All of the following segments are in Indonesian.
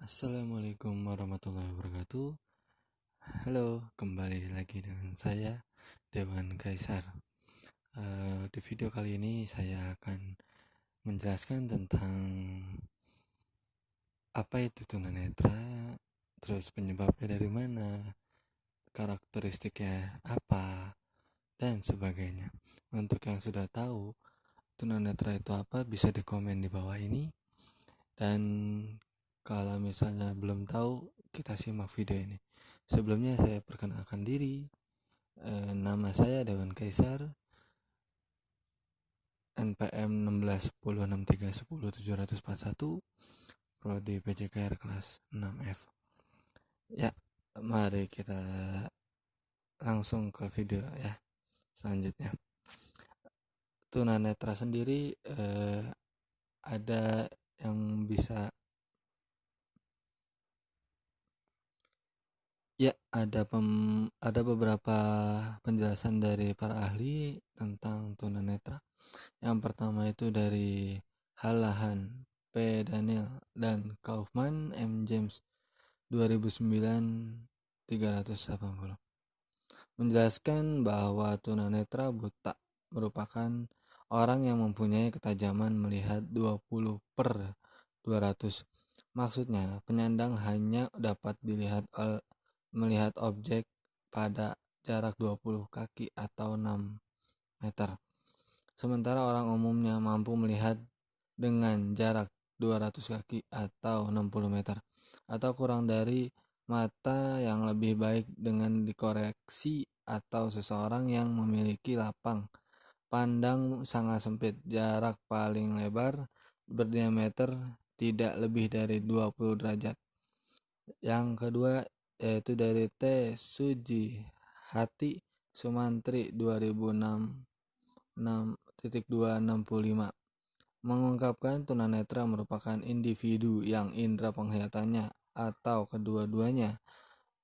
Assalamualaikum warahmatullahi wabarakatuh. Halo, kembali lagi dengan saya Dewan Kaisar. Di video kali ini saya akan menjelaskan tentang apa itu tunanetra, terus penyebabnya dari mana, karakteristiknya apa, dan sebagainya. Untuk yang sudah tahu tunanetra itu apa, bisa dikomen di bawah ini. Dan kalau misalnya belum tahu, kita simak video ini. Sebelumnya saya perkenalkan diri. Nama saya Dewan Kaisar, NPM 1610631071, Prodi PJKR kelas 6F. Ya, mari kita langsung ke video ya. Selanjutnya, tunanetra sendiri ada yang bisa ya ada beberapa penjelasan dari para ahli tentang tunanetra. Yang pertama itu dari Hallahan, P. Daniel, dan Kaufman, M. James, 2009, 380. Menjelaskan bahwa tunanetra buta merupakan orang yang mempunyai ketajaman melihat 20/200. Maksudnya, penyandang hanya dapat melihat objek pada jarak 20 kaki atau 6 meter. Sementara orang umumnya mampu melihat dengan jarak 200 kaki atau 60 meter atau kurang dari mata yang lebih baik dengan dikoreksi, atau seseorang yang memiliki lapang pandang sangat sempit, jarak paling lebar berdiameter tidak lebih dari 20 derajat. Yang kedua yaitu dari T. Suji Hati Sumantri, 2006, 6.265, mengungkapkan tunanetra merupakan individu yang indera penglihatannya atau kedua-duanya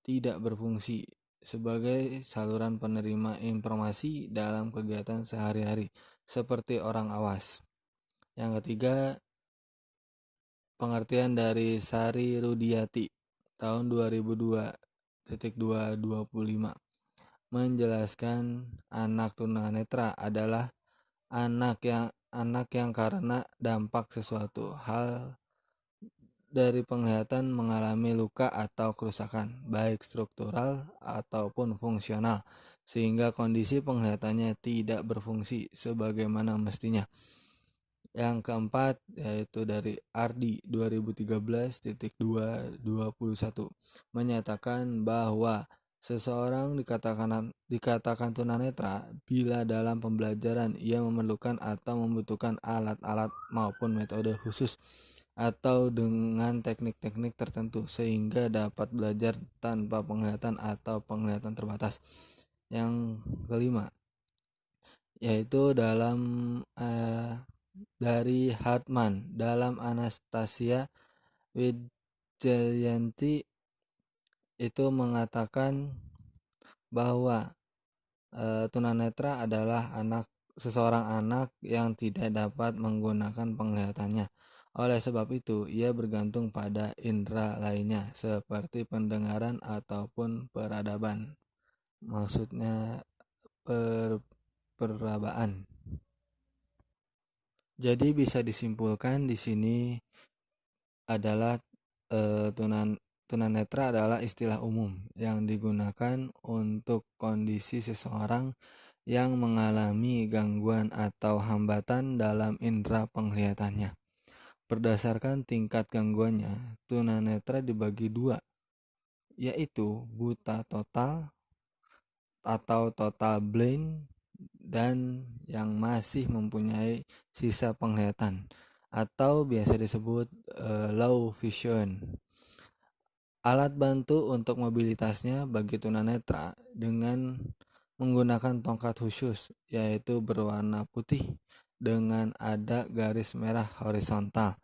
tidak berfungsi sebagai saluran penerima informasi dalam kegiatan sehari-hari seperti orang awas. Yang ketiga, pengertian dari Sari Rudiati tahun 2002.225 menjelaskan anak tunanetra adalah anak yang karena dampak sesuatu hal dari penglihatan mengalami luka atau kerusakan, baik struktural ataupun fungsional, sehingga kondisi penglihatannya tidak berfungsi sebagaimana mestinya. Yang keempat yaitu dari Ardi 2013.221 menyatakan bahwa seseorang dikatakan tunanetra bila dalam pembelajaran ia memerlukan atau membutuhkan alat-alat maupun metode khusus atau dengan teknik-teknik tertentu sehingga dapat belajar tanpa penglihatan atau penglihatan terbatas. Yang kelima yaitu dari Hartman dalam Anastasia Wijayanti itu mengatakan bahwa tunanetra adalah seseorang anak yang tidak dapat menggunakan penglihatannya. Oleh sebab itu, ia bergantung pada indera lainnya seperti pendengaran ataupun peradaban. Maksudnya perabaan. Jadi bisa disimpulkan di sini adalah tunanetra adalah istilah umum yang digunakan untuk kondisi seseorang yang mengalami gangguan atau hambatan dalam indera penglihatannya. Berdasarkan tingkat gangguannya, tunanetra dibagi dua, yaitu buta total atau total blind dan yang masih mempunyai sisa penglihatan atau biasa disebut low vision. Alat bantu untuk mobilitasnya bagi tunanetra dengan menggunakan tongkat khusus yaitu berwarna putih dengan ada garis merah horizontal.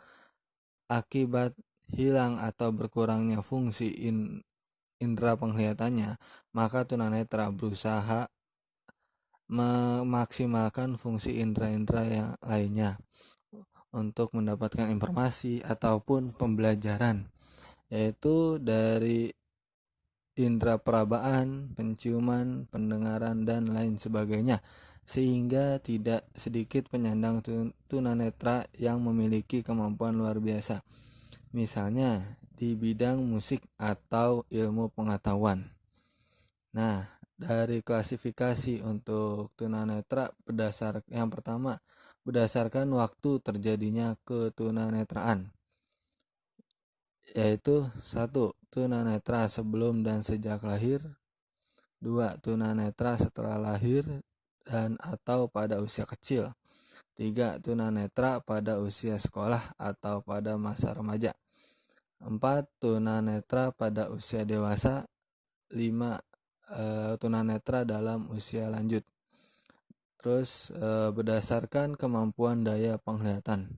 Akibat hilang atau berkurangnya fungsi indera penglihatannya, maka tunanetra berusaha memaksimalkan fungsi indera-indera yang lainnya untuk mendapatkan informasi ataupun pembelajaran. yaitu dari indera perabaan, penciuman, pendengaran, dan lain sebagainya, sehingga tidak sedikit penyandang tunanetra yang memiliki kemampuan luar biasa, misalnya di bidang musik atau ilmu pengetahuan. Nah, dari klasifikasi untuk tunanetra yang pertama berdasarkan waktu terjadinya ketunanetraan, yaitu 1. Tunanetra sebelum dan sejak lahir. 2. Tunanetra setelah lahir dan atau pada usia kecil. 3. Tunanetra pada usia sekolah atau pada masa remaja. 4. Tunanetra pada usia dewasa. 5. Tunanetra dalam usia lanjut. Terus berdasarkan kemampuan daya penglihatan.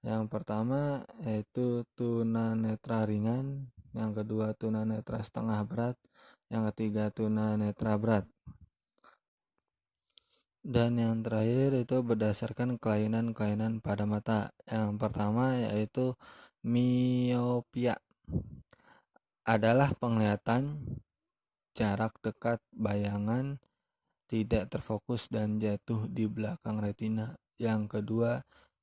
Yang pertama yaitu tunanetra ringan, yang kedua tunanetra setengah berat, yang ketiga tunanetra berat. Dan yang terakhir itu berdasarkan kelainan-kelainan pada mata. Yang pertama yaitu miopia, adalah penglihatan jarak dekat bayangan tidak terfokus dan jatuh di belakang retina. Yang kedua,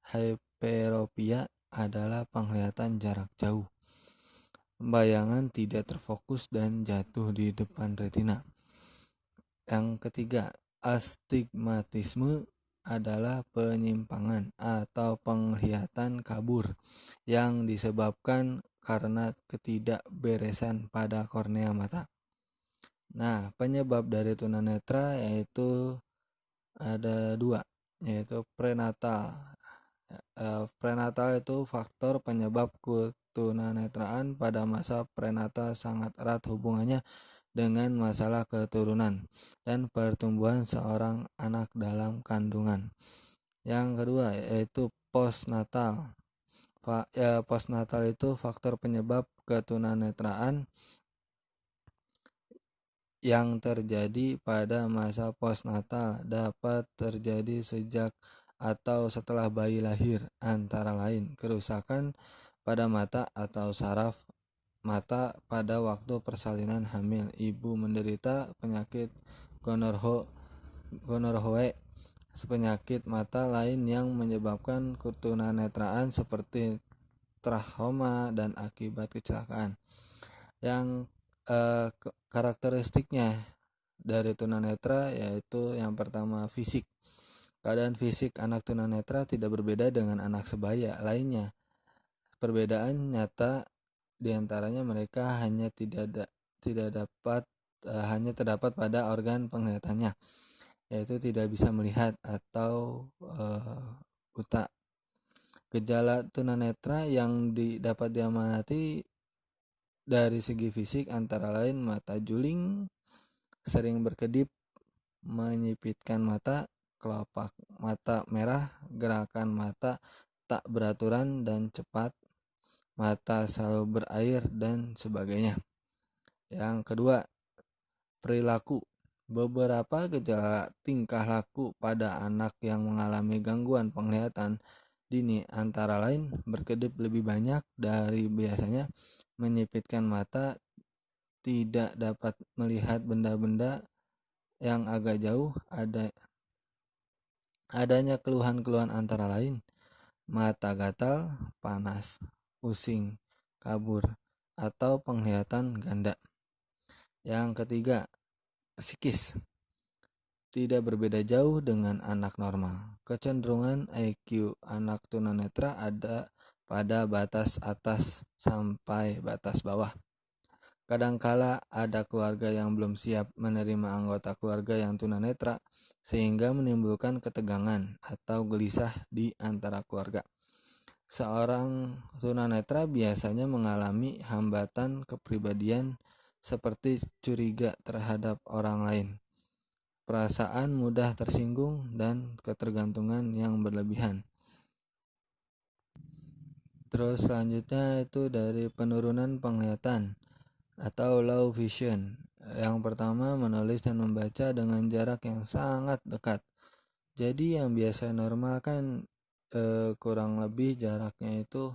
hyperopia adalah penglihatan jarak jauh, bayangan tidak terfokus dan jatuh di depan retina. Yang ketiga, astigmatisme adalah penyimpangan atau penglihatan kabur yang disebabkan karena ketidakberesan pada kornea mata. Nah, penyebab dari tunanetra yaitu ada 2, yaitu prenatal. Prenatal itu faktor penyebab ketunanetraan pada masa prenatal sangat erat hubungannya dengan masalah keturunan dan pertumbuhan seorang anak dalam kandungan. Yang kedua yaitu postnatal. Postnatal itu faktor penyebab ketunanetraan yang terjadi pada masa postnatal dapat terjadi sejak atau setelah bayi lahir, antara lain kerusakan pada mata atau saraf mata pada waktu persalinan hamil, ibu menderita penyakit gonorrhoe, penyakit mata lain yang menyebabkan ketunanetraan seperti trauma dan akibat kecelakaan. Yang karakteristiknya dari tunanetra yaitu yang pertama fisik. Keadaan fisik anak tunanetra tidak berbeda dengan anak sebaya lainnya. Perbedaan nyata diantaranya mereka hanya hanya terdapat pada organ penglihatannya, yaitu tidak bisa melihat atau buta. Gejala tunanetra yang dapat diamati dari segi fisik antara lain mata juling, sering berkedip, menyipitkan mata, kelopak mata merah, gerakan mata tak beraturan dan cepat, mata selalu berair, dan sebagainya. Yang kedua, perilaku. Beberapa gejala tingkah laku pada anak yang mengalami gangguan penglihatan dini antara lain berkedip lebih banyak dari biasanya, menyipitkan mata, tidak dapat melihat benda-benda yang agak jauh, adanya keluhan-keluhan antara lain mata gatal, panas, pusing, kabur, atau penglihatan ganda. Yang ketiga, psikis. Tidak berbeda jauh dengan anak normal. Kecenderungan IQ anak tunanetra ada pada batas atas sampai batas bawah. Kadangkala ada keluarga yang belum siap menerima anggota keluarga yang tunanetra, sehingga menimbulkan ketegangan atau gelisah di antara keluarga. Seorang tunanetra biasanya mengalami hambatan kepribadian seperti curiga terhadap orang lain, perasaan mudah tersinggung, dan ketergantungan yang berlebihan. Terus selanjutnya itu dari penurunan penglihatan atau low vision. Yang pertama, menulis dan membaca dengan jarak yang sangat dekat. Jadi yang biasa normal kan kurang lebih jaraknya itu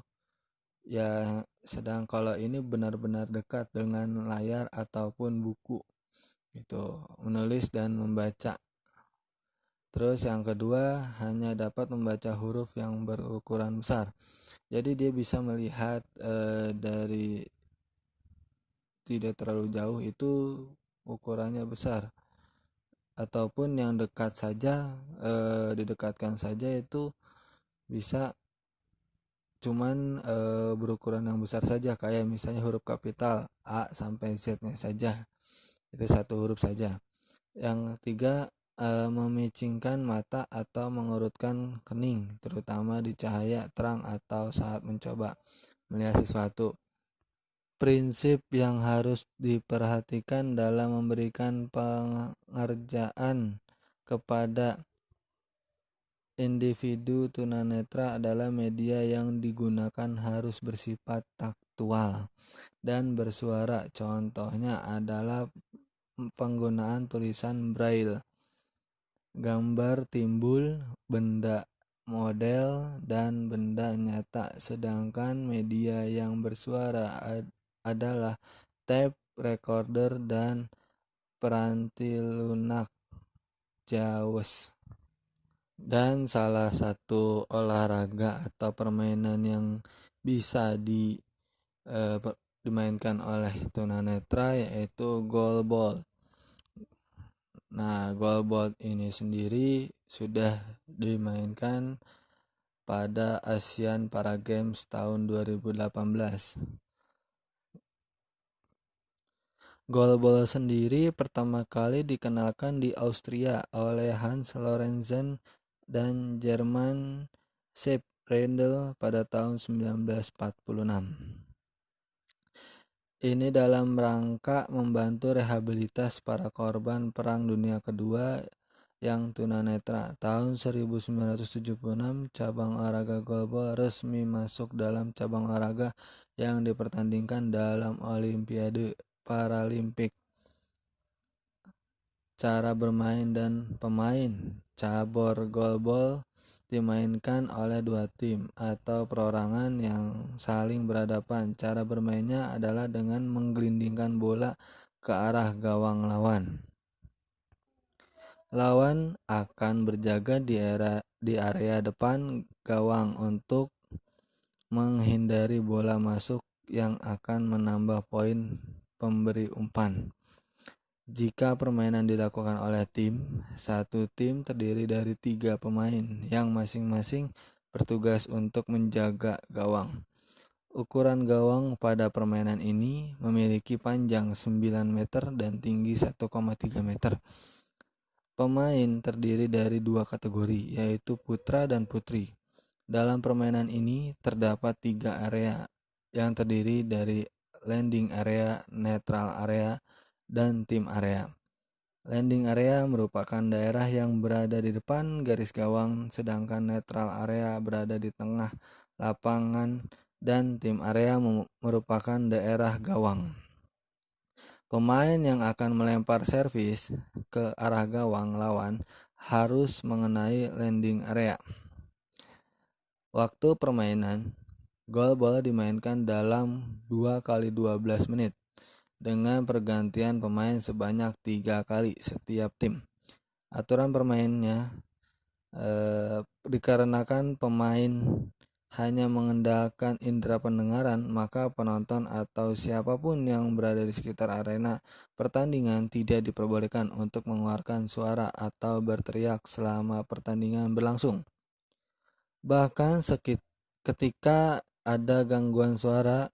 Ya, sedang kalau ini benar-benar dekat dengan layar ataupun buku gitu, menulis dan membaca. Terus yang kedua, hanya dapat membaca huruf yang berukuran besar. Jadi dia bisa melihat dari tidak terlalu jauh itu ukurannya besar, ataupun yang dekat saja, didekatkan saja itu bisa cuman berukuran yang besar saja, kayak misalnya huruf kapital A sampai Z-nya saja, itu satu huruf saja. Yang ketiga, memicingkan mata atau mengurutkan kening, terutama di cahaya terang atau saat mencoba melihat sesuatu. Prinsip yang harus diperhatikan dalam memberikan pengerjaan kepada individu tunanetra adalah media yang digunakan harus bersifat taktual dan bersuara. Contohnya adalah penggunaan tulisan braille, gambar timbul, benda model, dan benda nyata. Sedangkan media yang bersuara adalah tape recorder dan peranti lunak JAWS. Dan salah satu olahraga atau permainan yang bisa dimainkan oleh tunanetra yaitu goalball. Nah, goalball ini sendiri sudah dimainkan pada Asian Para Games tahun 2018. Goalball sendiri pertama kali dikenalkan di Austria oleh Hans Lorenzen dan German Sepp Rendel pada tahun 1946. Ini dalam rangka membantu rehabilitas para korban Perang Dunia Kedua yang tunanetra. Tahun 1976, cabang olahraga goalball resmi masuk dalam cabang olahraga yang dipertandingkan dalam Olimpiade Paralimpik. Cara bermain dan pemain. Cabur goalball dimainkan oleh dua tim atau perorangan yang saling berhadapan. Cara bermainnya adalah dengan menggelindingkan bola ke arah gawang lawan. Lawan akan berjaga di area depan gawang untuk menghindari bola masuk yang akan menambah poin pemberi umpan. Jika permainan dilakukan oleh tim, satu tim terdiri dari 3 pemain yang masing-masing bertugas untuk menjaga gawang. Ukuran gawang pada permainan ini memiliki panjang 9 meter dan tinggi 1,3 meter. Pemain terdiri dari 2 kategori, yaitu putra dan putri. Dalam permainan ini terdapat 3 area yang terdiri dari landing area, neutral area, dan tim area. Landing area merupakan daerah yang berada di depan garis gawang, sedangkan neutral area berada di tengah lapangan, dan tim area merupakan daerah gawang. Pemain yang akan melempar servis ke arah gawang lawan harus mengenai landing area. Waktu permainan, goalball dimainkan dalam 2x12 menit dengan pergantian pemain sebanyak 3 kali setiap tim. Aturan permainnya dikarenakan pemain hanya mengandalkan indera pendengaran, maka penonton atau siapapun yang berada di sekitar arena pertandingan tidak diperbolehkan untuk mengeluarkan suara atau berteriak selama pertandingan berlangsung. Bahkan ketika ada gangguan suara,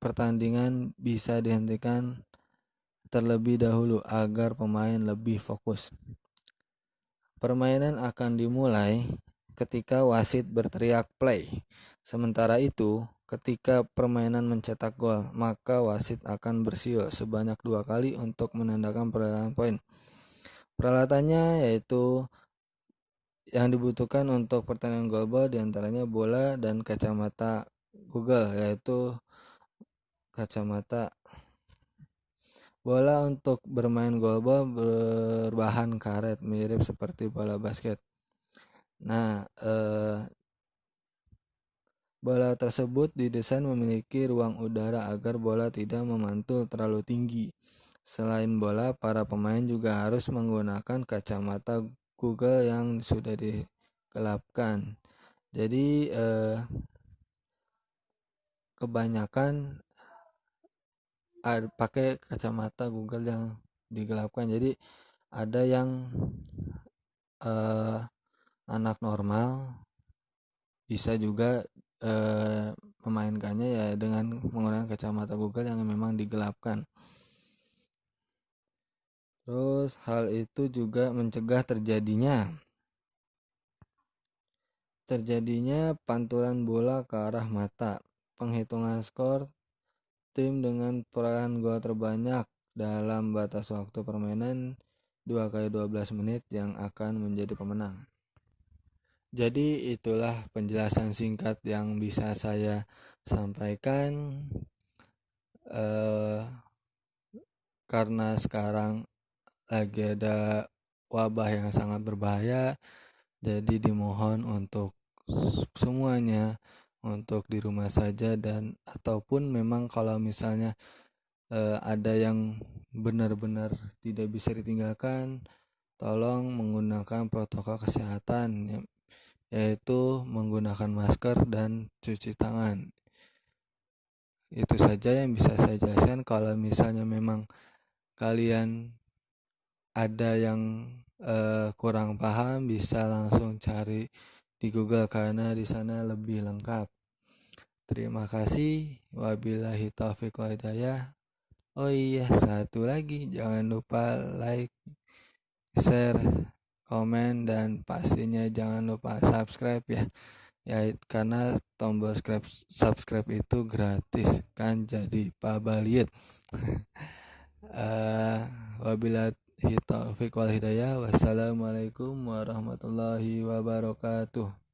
pertandingan bisa dihentikan terlebih dahulu agar pemain lebih fokus. Permainan akan dimulai ketika wasit berteriak play. Sementara itu, ketika permainan mencetak gol, maka wasit akan bersiul sebanyak 2 kali untuk menandakan perolehan poin. Peralatannya yaitu yang dibutuhkan untuk pertandingan goalball diantaranya bola dan kacamata Google, yaitu kacamata. Bola untuk bermain goalball berbahan karet mirip seperti bola basket. Nah, Bola tersebut didesain memiliki ruang udara agar bola tidak memantul terlalu tinggi. Selain bola, para pemain juga harus menggunakan kacamata Google yang sudah digelapkan. Jadi kebanyakan pakai kacamata Google yang digelapkan. Jadi ada yang anak normal bisa juga memainkannya ya dengan menggunakan kacamata Google yang memang digelapkan. Terus hal itu juga mencegah terjadinya pantulan bola ke arah mata. Penghitungan skor tim dengan perolehan gol terbanyak dalam batas waktu permainan 2x12 menit yang akan menjadi pemenang. Jadi itulah penjelasan singkat yang bisa saya sampaikan. Karena sekarang lagi ada wabah yang sangat berbahaya, jadi dimohon untuk semuanya untuk di rumah saja, dan ataupun memang kalau misalnya ada yang benar-benar tidak bisa ditinggalkan, tolong menggunakan protokol kesehatan, yaitu menggunakan masker dan cuci tangan. Itu saja yang bisa saya jelaskan. Kalau misalnya memang kalian ada yang kurang paham, bisa langsung cari di Google karena di sana lebih lengkap. Terima kasih. Wabillahi taufiq wal hidayah. Oh iya, satu lagi, jangan lupa like, share, komen, dan pastinya jangan lupa subscribe ya. Ya, karena tombol subscribe itu gratis kan, jadi pabaliet. Wabillahi taufiq wal hidayah. Wassalamualaikum warahmatullahi wabarakatuh.